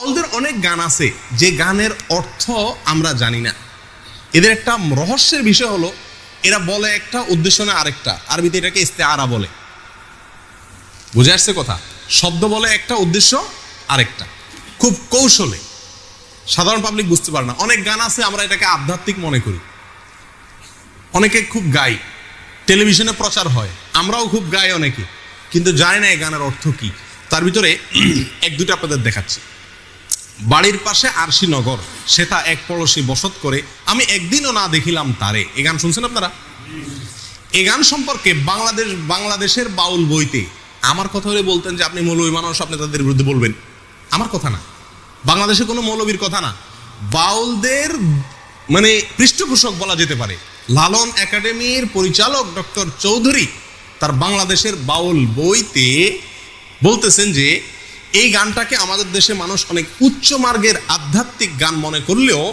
ওদের অনেক গান আছে যে গানের অর্থ আমরা জানি না। এদের একটা রহস্যের বিষয় হলো এরা বলে একটা, উদ্দেশ্য না আরেকটা। আরবিতে এটাকে ইস্তেআরা বলে। বুঝে আসছে কথা? শব্দ বলে একটা, উদ্দেশ্য আরেকটা, খুব কৌশলে। সাধারণ পাবলিক বুঝতে পারে না। অনেক গান আছে আমরা এটাকে আধ্যাত্মিক মনে করি, অনেকে খুব গাই, টেলিভিশনে প্রচার হয়, আমরাও খুব গাই অনেকে, কিন্তু জানি না এই গানের অর্থ কি। তার ভিতরে এক দুটো আপনাদের দেখাচ্ছি। বাড়ির পাশে আরশি নগর, সেটা এক পড়শি বসত করে, আমি একদিনও না দেখিলাম তারে। এই গান শুনছেন আপনারা? এই গান সম্পর্কে বাংলাদেশের বাউল বইতে আমার কথা হলে বলতেন যে আপনি মৌলবী মানুষ, আপনি তাদের বিরুদ্ধে বলবেন। আমার কথা না, বাংলাদেশে কোনো মৌলবীর কথা না, বাউলদের মানে পৃষ্ঠপোষক বলা যেতে পারে। লালন একাডেমির পরিচালক ডক্টর চৌধুরী তার বাংলাদেশের বাউল বইতে বলতেছেন যে এই গানটাকে আমাদের দেশে মানুষ অনেক উচ্চ মার্গের আধ্যাত্মিক গান মনে করলেও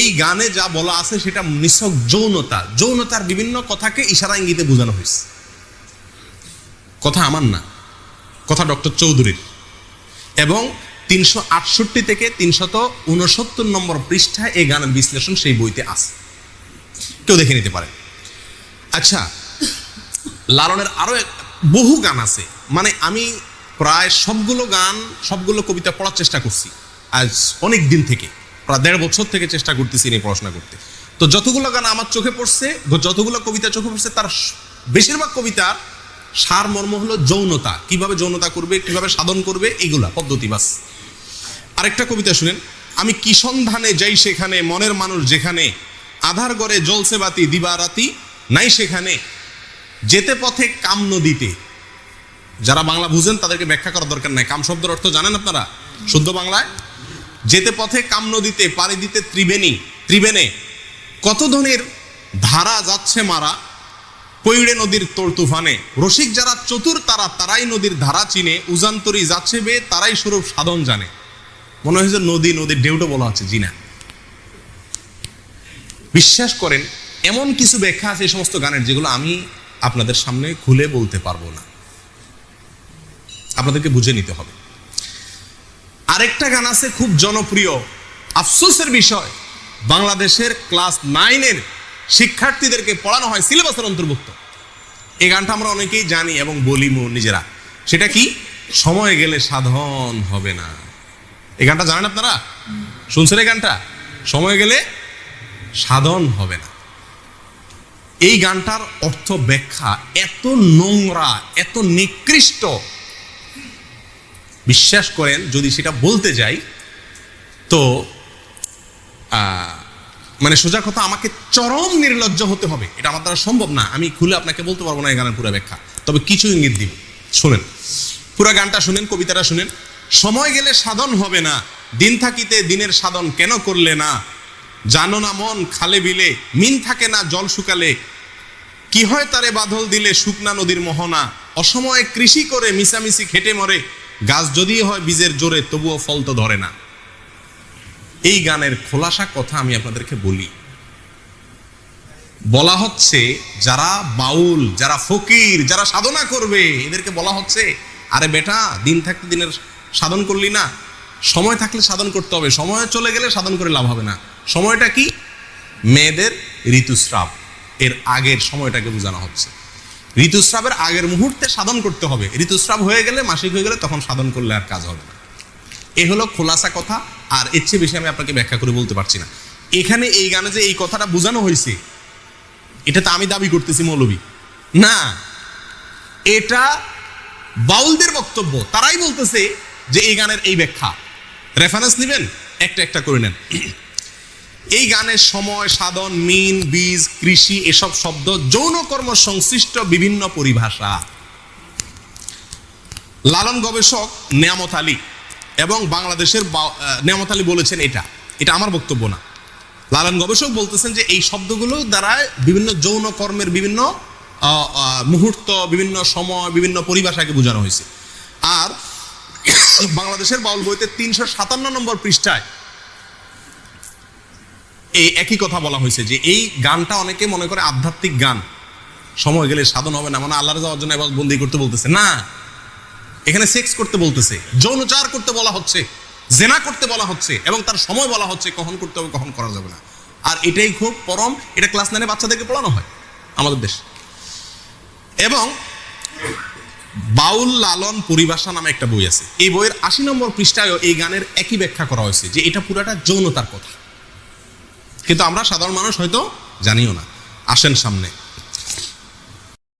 এই গানে যা বলা আছে সেটা নিছক যৌনতার বিভিন্ন কথাকে ইশারা ইঙ্গিতে বোঝানো হয়েছে। কথা আমার না, কথা ডক্টর চৌধুরীর। এবং 368 থেকে 369 নম্বর পৃষ্ঠায় এই গানের বিশ্লেষণ সেই বইতে আছে, কেউ দেখে নিতে পারে। আচ্ছা, লালনের আরো বহু গান আছে, মানে আমি প্রায় সবগুলো কবিতা পড়ার চেষ্টা করছি আজ অনেক দিন থেকে, প্রায় 1.5 বছর থেকে চেষ্টা করতেছি নিয়ে পড়াশোনা করতে। তো যতগুলো গান আমার চোখে পড়ছে, যতগুলো কবিতা চোখে পড়ছে, তার বেশিরভাগ কবিতার সার মর্ম হলো যৌনতা, কিভাবে যৌনতা করবে, কিভাবে সাধন করবে, এইগুলা পদ্ধতি বাস। আরেকটা কবিতা শুনেন, আমি কি সন্ধানে যাই সেখানে, মনের মানুষ যেখানে, আধার গড়ে জ্বলছে বাতি দিবারাতি নাই সেখানে, যেতে পথে কাম নদীতে। যারা বাংলা বুঝেন তাদেরকে ব্যাখ্যা করার দরকার নাই, কাম শব্দের অর্থ জানেন আপনারা শুদ্ধ বাংলায়? যেতে পথে কাম নদীতে, পাড়ি দিতে ত্রিবেণে, কত ধনের ধারা যাচ্ছে মারা, পৈড়ে নদীর তোর তুফানে, রসিক যারা চতুর তারাই নদীর ধারা চিনে, উজান্তরি যাচ্ছে বে তারাই স্বরূপ সাধন জানে। মনে হয় যে নদীর ঢেউটা বলা হচ্ছে, জি না। বিশ্বাস করেন এমন কিছু ব্যাখ্যা আছে এই সমস্ত গানের যেগুলো আমি আপনাদের সামনে খুলে বলতে পারবো না, আপনাদেরকে বুঝে নিতে হবে। আরেকটা গান আছে খুব জনপ্রিয়, আফসোসের বিষয়, বাংলাদেশের ক্লাস 9-এর শিক্ষার্থীদেরকে পড়ানো হয়, সিলেবাসের অন্তর্ভুক্ত। এই গানটা আমরা অনেকেই জানি এবং বলি নিজেরা। সেটা কি? সময় গেলে সাধন হবে না। এই গানটা জানেন আপনারা? শুনছেন এই গানটা? সময় গেলে সাধন হবে না। এই গানটার অর্থ ব্যাখ্যা এত নোংরা, এত নিকৃষ্ট, বিশ্বাস করেন যদি সেটা বলতে যাই তো মানে সোজা কথা, আমাকে চরম নির্লজ্জ হতে হবে। এটা আমার দ্বারা সম্ভব না, আমি খুলে আপনাকে বলতে পারবো না এই গানের পুরো ব্যাখ্যা, তবে কিছু ইঙ্গিত দিব। শুনেন পুরো গানটা, শুনেন কবিতাটা শুনেন। সময় গেলে সাধন হবে না, দিন থাকিতে দিনের সাধন কেন করলে না, জানো না মন খালে বিলে, মিন থাকে না জল শুকালে, কি হয় তারে বাদল দিলে শুকনা নদীর মোহনা, অসময়ে কৃষি করে মিশামিশি খেটে মরে, গাছ যদি হয় বীজের জোরে তবুও ফল তো ধরে না। এই গানের খোলাসা কথা আমি আপনাদেরকে বলি। বলা হচ্ছে যারা বাউল, যারা ফকির, যারা সাধনা করবে, এদেরকে বলা হচ্ছে আরে বেটা, দিন থাকতে দিনের সাধন করলি না, সময় থাকলে সাধন করতে হবে, সময় চলে গেলে সাধন করে লাভ হবে না। সময়টা কি? মেয়েদের ঋতুস্রাব, এর আগের সময়টাকে বোঝানো হচ্ছে। ঋতুস্রাবের আগের মুহূর্তে সাধন করতে হবে, ঋতুস্রাব হয়ে গেলে, মাসিক হয়ে গেলে তখন সাধন করলে আর কাজ হবে না। এ হলো খোলাসা কথা, আর এর চেয়ে বেশি আমি আপনাকে ব্যাখ্যা করে বলতে পারছি না। এখানে এই গানে যে এই কথাটা বোঝানো হয়েছে, এটা তো আমি দাবি করতেছি মৌলবী না, এটা বাউলদের বক্তব্য। তারাই বলতেছে যে এই গানের এই ব্যাখ্যা। রেফারেন্স নেবেন, একটা করে নেন। এই গানের সময়, সাধন, মিন, বীজ, কৃষি এসব শব্দ যৌনকর্ম সংশ্লিষ্ট বিভিন্ন পরিভাষা। লালন গবেষক নেয়ামত আলী এবং বাংলাদেশের নেয়ামত আলী বলেছেন, এটা আমার বক্তব্য না, লালন গবেষক বলতেছেন যে এই শব্দগুলো দ্বারা বিভিন্ন যৌন কর্মের বিভিন্ন মুহূর্ত, বিভিন্ন সময়, বিভিন্ন পরিভাষাকে বোঝানো হয়েছে। আর বাংলাদেশের বাউল বইতে 357 নম্বর পৃষ্ঠায় এই একই কথা বলা হয়েছে যে এই গানটা অনেকে মনে করে আধ্যাত্মিক গান, সময় গেলে সাধন হবে না, মানে আল্লাহর যাওয়ার জন্য এবার বন্দি করতে বলতেছে না, এখানে সেক্স করতে বলতেছে, যৌনচার করতে বলা হচ্ছে। জেনা করতে বলা হচ্ছে এবং তার সময় বলা হচ্ছে কখন করতে হবে কখন করা যাবে না। আর এটাই খুব পরম, এটা ক্লাস 9 বাচ্চাদেরকে পড়ানো হয় আমাদের দেশে। এবং বাউল লালন পরিভাষা নামে একটা বই আছে, এই বইয়ের 80 নম্বর পৃষ্ঠায় এই গানের একই ব্যাখ্যা করা হয়েছে যে এটা পুরাটা যৌনতার কথা, কিন্তু আমরা সাধারণ মানুষ হয়তো জানিও না। আসেন সামনে।